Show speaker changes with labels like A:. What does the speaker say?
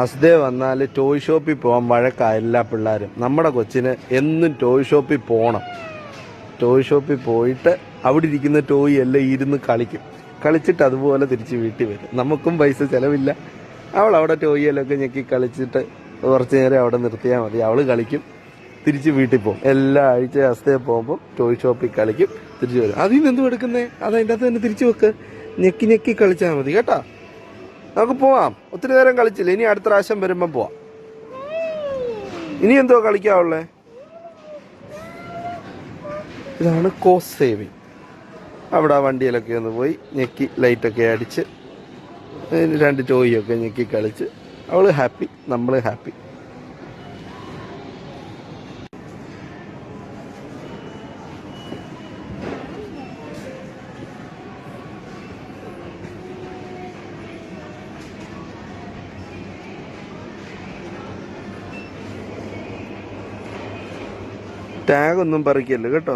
A: അസ്ദേ വന്നാൽ ടോയ് ഷോപ്പിൽ പോകാൻ വഴക്കാ എല്ലാ പിള്ളേരും. നമ്മുടെ കൊച്ചിന് എന്നും ടോയ് ഷോപ്പിൽ പോകണം. ടോയ് ഷോപ്പിൽ പോയിട്ട് അവിടെ ഇരിക്കുന്ന ടോയ് എല്ലാം ഇരുന്ന് കളിച്ചിട്ട് അതുപോലെ തിരിച്ച് വീട്ടിൽ വരും. നമുക്കും പൈസ ചിലവില്ല. അവൾ അവിടെ ടോയ് എല്ലാം ഞെക്കി കളിച്ചിട്ട് കുറച്ച് നേരം അവിടെ നിർത്തിയാൽ മതി. അവൾ കളിക്കും, തിരിച്ച് വീട്ടിൽ പോകും. എല്ലാ ആഴ്ച അസ്തേ പോകുമ്പോൾ ടോയ് ഷോപ്പിൽ കളിക്കും, തിരിച്ചു വരും. അതിൽ നിന്ന് എന്തും എടുക്കുന്നേ? അതതിൻ്റെ അകത്ത് തന്നെ തിരിച്ചു വെക്ക്. ഞെക്കി കളിച്ചാൽ മതി കേട്ടോ. നമുക്ക് പോവാം. ഒത്തിരി നേരം കളിച്ചില്ല, ഇനി അടുത്ത പ്രാവശ്യം വരുമ്പം പോവാം. ഇനി എന്തോ കളിക്കാവുള്ളേ? ഇതാണ് കോസ്റ്റ് സേവിങ്. അവിടെ വണ്ടിയിലൊക്കെ ഒന്ന് പോയി ഞെക്കി ലൈറ്റൊക്കെ അടിച്ച് 2 ടോയൊക്കെ ഞെക്കി കളിച്ച് അവള് ഹാപ്പി, നമ്മൾ ഹാപ്പി. ടാഗൊന്നും പറിക്കല്ലോ കേട്ടോ.